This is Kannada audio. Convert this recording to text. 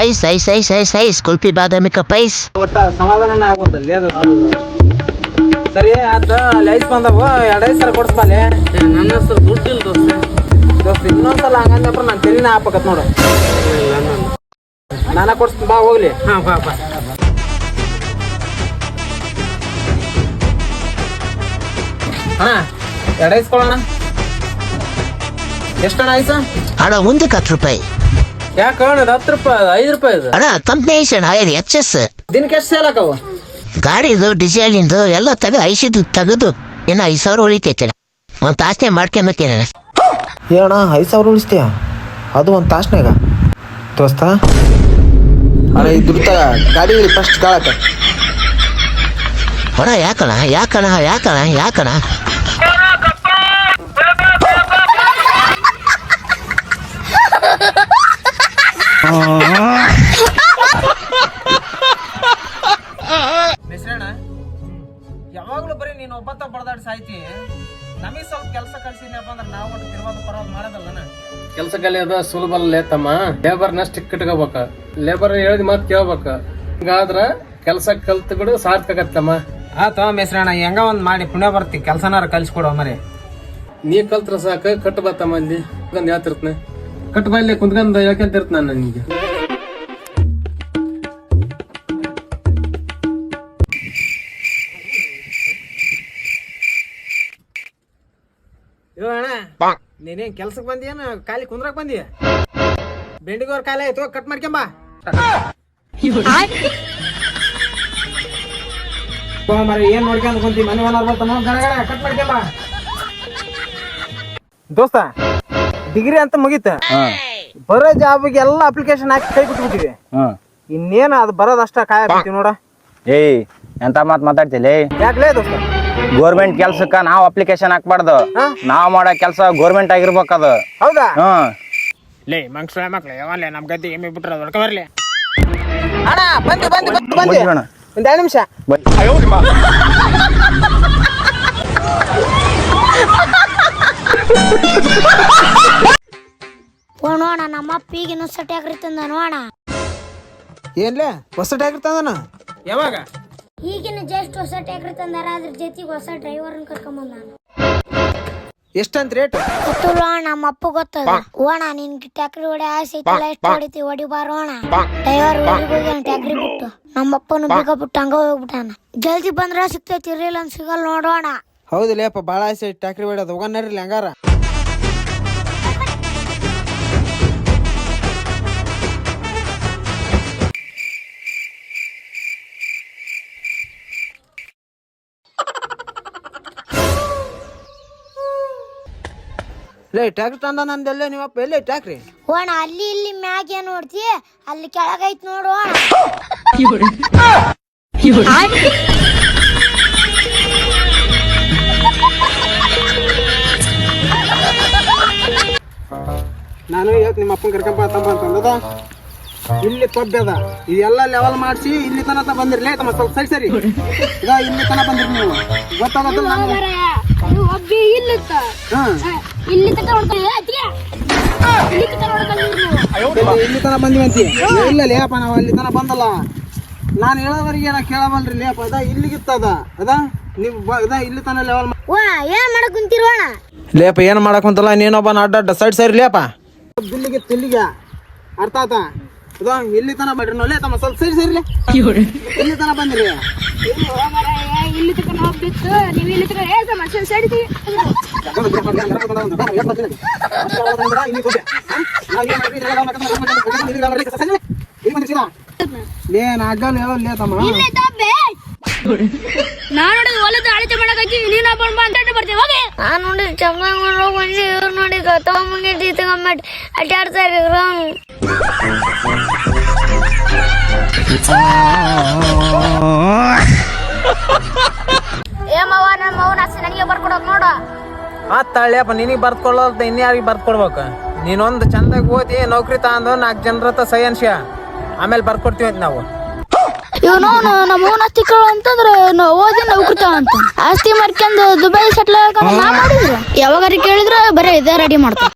Ice ice ice ice ice kulfi ಬಾದಾಮಿ ಕಪ್ ಐಸ್. ಒಟ್ಟ ಸಮಾಧಾನ ಆಗೋದಲ್ಲಿ ಅದು. ಸರಿ ಆತ ಅಲ್ಲಿ ಐಸ್ ಬಂದವು, 2 ಐಸ್ ಸರ ಕೊಡಿಸ್ಬಾಲೆ. ನನ್ನ ಹೆಸರು ದುಡ್ಡಿಲ್ಲ ದೋಸ್ತ ಇನ್ನೊಂದ್ಸಲ ಹಂಗಂದಪ್ಪ ನಾನು ತೆಲಿನ ಹಾಪಕತ್ ನೋಡು. ನಾನ ಕೊಡ್ಸ್ತೀನಿ ಬಾ ಹೋಗ್ಲಿ. ಹಾಂ ಬಾ ಬಾ. ಅಣ್ಣ 2 ಐಸ್ ಕೊಡೋಣ. ಎಷ್ಟಣ್ಣ ಐಸ? ಅಣ್ಣ ಮುಂದಕ್ಕೆ 10 ರೂಪಾಯಿ. ಯಾಕೆ ಅಣ್ಣ 10 ರೂಪಾಯಿ 5 ರೂಪಾಯಿ ಇದು? ಅಣ್ಣ ಕಂಪ್ನಿ ಐಸ್ ಅಣ್ಣ ಎಚ್ ಎಸ್. ದಿನಕ್ಕೆ ಎಷ್ಟು ಸೇಲ್ ಆಕವು? ಗಾಡಿದು ಡಿಸೈಲಿಂದು ಎಲ್ಲ ಐಸಿದು ತೆಗೆದು ಇನ್ನು 5,000 ಉಳಿತೈತೆ. ಒಂದು ತಾಸನೆ ಮಾಡ್ಕೊಂಬತ್ತೇನೆ. ಏಣ 5,000 ಉಳಿಸ್ತೀಯ? ಅದು ಒಂದು ತಾಸ್ನಾಗ ದೋಸ್ತ. ಅಣ್ಣ ಈ ದುಡ್ಡ ಗಾಡಿ ಫಸ್ಟ್ ಕಾಳಕ. ಅಣ್ಣ ಯಾಕಣ ಯಾಕಣ ಯಾಕಣ ಯಾಕಣ ಮಿಶ್ರಣ ಯಾವಾಗ್ಲೂ ಬರೀ ನೀನು ಒಬ್ಬತ್ತ ಬಡದಾಡಿ ಸಾಯ್ತಿ. ನಮಗೆ ಸ್ವಲ್ಪ ಕೆಲಸ ಕಳ್ಸಿದ್ನಪ್ಪ ಅಂದ್ರೆ ನಾವು ಒಟ್ಟು ತಿರುವಾದ ಪರವಾದ ಮಾಡೋದಲ್ಲನ. ಕೆಲಸ ಕಲಿಯೋದ ಸುಲಭ ಅಲ್ಲ ತಮ್ಮ. ಲೇಬರ್ ನಷ್ಟ ಇಟ್ಕೋಬೇಕ, ಲೇಬರ್ ಹೇಳಿದ ಮಾತು ಕೇಳ್ಬೇಕ. ಹಿಂಗಾದ್ರ ಕೆಲಸ ಕಲ್ತು ಬಿಡು ಸಾರ್ಥಕ ಆಗತ್ತಮ್ಮ. ಆತ ಮಿಶ್ರಣ ಹೆಂಗ ಒಂದ್ ಮಾಡಿ ಪುಣ್ಯ ಬರ್ತಿ ಕೆಲಸನಾರ ಕಲ್ಸ್ಕೊಡೋ ಮರಿ. ನೀ ಕಲ್ತ್ರ ಸಾಕ ಕಟ್ಟು ಬತ್ತಮ್ಮ. ಅಲ್ಲಿ ಹೇಳ್ತಿರ್ತನೆ ಕಟ್ಟು ಬಾ, ಇಲ್ಲಿ ಕುಂತ್ಕೊಂಡ್ ಹೇಳ್ಕೊಂತ ಇರ್ತ ನಾನು ನಿನ್ಗೆ. ಇವ ಅಣ್ಣ ನೀನೇನ್ ಕೆಲ್ಸಕ್ ಬಂದಿಯೇನ ಖಾಲಿ ಕುಂದ್ರಕ್ ಬಂದಿಯ? ಬೆಂಡಿಗೋರ್ ಕಾಲ ಆಯ್ತು ಕಟ್ ಮಾಡ್ಕೊಂಬ. ಏನ್ ನೋಡ್ಕೊಂಡ್ ಕುಂತಿ ಮನೆ ಓನರ್ ಬರ್ತಾನ ಕಟ್ ಮಾಡ್ಕೊಂಬ. ದೋಸ್ತ ಡಿಗ್ರಿ ಅಂತ ಮುಗೀತ, ಬರೋ ಜಾಬ್ಗೆ ಎಲ್ಲ ಅಪ್ಲಿಕೇಶನ್ ಹಾಕಿ ಕೈ ಬಿಟ್ಬಿಟ್ಟಿವಿ. ಇನ್ನೇನು ಅದು ಬರೋದ್ ಅಷ್ಟ ಕಾಯಕತ್ತೀವಿ ನೋಡ. ಏಯ್ ಎಂತ ಮಾತಾಡ್ತಿಲ್ಲ. ಯಾಕ್ಲೇ ದೋಸ್ತ? ಗೋರ್ಮೆಂಟ್ ಕೆಲ್ಸಕ್ಕ ನಾವ್ ಅಪ್ಲಿಕೇಶನ್ ಹಾಕ್ಬಾರ್ದು. ನಾವ್ ಮಾಡೋ ಕೆಲ್ಸ ಗೋರ್ಮೆಂಟ್ ಆಗಿರ್ಬೇಕದು. ಹೌದಾ? ಲೇ ಮಂಗ್ಸುಳ ಮಕ್ಳು ಯಾವಲ್ಲ ನಮ್ ಗದ್ದೆ ಎಮ್ಮೆ ಬಿಟ್ರ ಹೊಡ್ಕ ಬರ್ಲಿ. ಅಣ್ಣ ಬಂದಿ ಬಂದಿ ಬಂದಿ ಬಂದಿ ಒಂದ್ 2 ನಿಮಿಷ. ನೋಡ ನಮ್ಮಪ್ಪ ಈಗ ಇನ್ನೊಂದ್ಸಟಿ ಆಗಿರ್ತಂದ ನೋಡ. ಏನ್ಲೇ ಹೊಸಟಿ ಆಗಿರ್ತದನ? ಯಾವಾಗ? ಈಗಿನ ಜಸ್ಟ್ ಹೊಸಟಿ ಆಗಿರ್ತಂದಾರ, ಅದ್ರ ಜೊತೆಗೆ ಹೊಸ ಡ್ರೈವರ್ನ ಕರ್ಕೊಂಬಂದ. ಎಷ್ಟಂತ ರೇಟ್? ಗೊತ್ತಿಲ್ಲ ನಮ್ಮಪ್ಪ ಗೊತ್ತದ. ಓಣ ನಿನ್ ಟ್ಯಾಕ್ರಿ ಹೊಡೆ ಆಸೆ ಐತಲ್ಲ, ಎಷ್ಟು ಹೊಡಿತಿ ಹೊಡಿ ಬಾರೋಣ. ಡ್ರೈವರ್ ಹೋಗಿ ಟ್ಯಾಕ್ರಿ ಬಿಟ್ಟು ನಮ್ಮಪ್ಪನು ಬೇಗ ಬಿಟ್ಟು ಹಂಗ ಹೋಗ್ಬಿಟ್ಟಾನ. ಜಲ್ದಿ ಬಂದ್ರ ಸಿಗ್ತೈತಿ, ಇರ್ಲಿಲ್ಲ ಅಂತ ಸಿಗಲ್ ನೋಡೋಣ. ಹೌದಿಲ್ಲಪ್ಪ ಬಾಳ ಆಸೆ ಟ್ಯಾಕ್ರಿ ಹೊಡೆಯೋದು. ಹೋಗಣ್ಣ ಹಂಗಾರ. ಲೇ ಟ್ಯಾಕ್ರಿ ತಂದ ನಂದೆಲ್ಲ ನೀವಪ್ಪ ಎಲ್ಲೇ ಟ್ಯಾಕ್ರಿ? ಓಣ ಅಲ್ಲಿ ಇಲ್ಲಿ ಮ್ಯಾಗ ಏನ್ ನೋಡ್ತಿ, ಅಲ್ಲಿ ಕೆಳಗೈತ್ ನೋಡೋಣ. ನಾನು ಇವತ್ತು ನಿಮ್ಮ ಅಪ್ಪನ ಕರ್ಕೊಂಬ ತಮ್ಮ ಅಂತಂದದ. ಇಲ್ಲಿ ಕೊಬ್ಬದ ಇದೆಲ್ಲ ಲೆವೆಲ್ ಮಾಡಿಸಿ ಇಲ್ಲಿ ತನಕ ಬಂದಿರ್ಲಿ ತಮ್ಮ ಸ್ವಲ್ಪ ಸರಿ ಸರಿ ಈಗ ಇಲ್ಲಿ ತನಕ ಬಂದಿರಿ ನೀವು. ಗೊತ್ತಾಗತ್ತಲ್ಲ ನಮ್ಗೆ. ಇಲ್ಲಿ ತನಕ ಬಂದಿವಿ ಅಂತೀವಿ. ಇಲ್ಲ ಲೇಪ ನಾವು ಅಲ್ಲಿ ತನಕ ಬಂದಲ್ಲ. ನಾನು ಹೇಳೋವರಿಗೆ ನಾ ಕೇಳಬಲ್ರಿ ಲೇಪ. ಅದ ಇಲ್ಲಿಗಿತ್ತದ ಅದ ನೀವು ಇಲ್ಲಿ ತನ ಲೆವೆಲ್ ಏನ್ ಮಾಡಕ್ ಕುಂತಿರೋಣ ಲೇಪ. ಏನ್ ಮಾಡಕ್ ಕುಂತಲ್ಲ ನೀನೊಬ್ಬ ಅಡ್ಡ ಸೈಡ್ ಸರಿ ಲೇಪ. ಬಿಲ್ಲಿಗೆ ತಿಲ್ಲಿಗೆ ಅರ್ಥ ಆತ? ಅದಾ ಇಲ್ಲಿ ತನ ಮಾಡ್ರಿ ನೋಡ್ಲೇ ತಮ್ಮ ಸ್ವಲ್ಪ ಸರಿ ಸರಿ ಇಲ್ಲಿ ತನ ಬಂದ್ರಿ. ಇಲ್ಲಿ ತನಕ ಹೋಗ್ಬಿಟ್ಟು ನೀವು ಇಲ್ಲಿ ತನಕ ಸೈಡ್ತಿ ಆಗಲ್ಲ ಲೇ ತಮ್ಮ. ನಾನು ನೋಡಿ ಹೊಲದ ಅಳತೆ ಮಾಡಕತ್ತಿ, ನೀನು ಅಂತ ಬರ್ತೀವಿ. ಹೋಗಿ ನಾನು ನೋಡಿ ಚಂದ್ರ ಬಂದು ಇವ್ರು ನೋಡಿ ತಗೊಂಬಂದಿ ತಗೊಂಬಟ್ಟು ಅಡ್ಡಾಡ್ತಾರೆ ಇವ್ರು. ಏಮವ್ವ ನಮ್ಮ ಅವ್ನ ಹಸಿ ನನಗೆ ಬರ್ಕೊಡೋಕ್ ನೋಡು. ಆತಾಳ್ಯಪ್ಪ ನಿನಗೆ ಬರ್ದ್ಕೊಳ್ಳೋದ ಇನ್ಯಾರಿಗೆ ಬರ್ದ್ಕೊಡ್ಬೇಕು? ನೀನೊಂದು ಚಂದಾಗಿ ಓದಿ ನೌಕರಿ ತಗೊಂಡು 4 ಜನರ ಹತ್ರ ಸೈ ಅನ್ಸ್ಯ, ಆಮೇಲೆ ಬರ್ಕೊಡ್ತೀವಿ ಅಂತ ನಾವು. ಇವನು ನಮ್ಮ ಓನ್ ಆಸ್ತಿ ಕೇಳು ಅಂತಂದ್ರೆ ಓದಿ ನೌಕರಿ ಅಂತ ಆಸ್ತಿ ಮಾಡ್ಕೊಂಡು ದುಬೈ ಸೆಟ್ಲ್ ಮಾಡಿದ್ರು. ಯಾವಾಗ ಕೇಳಿದ್ರೆ ಬರೀ ಇದೇ ರೆಡಿ ಮಾಡ್ತಾರೆ.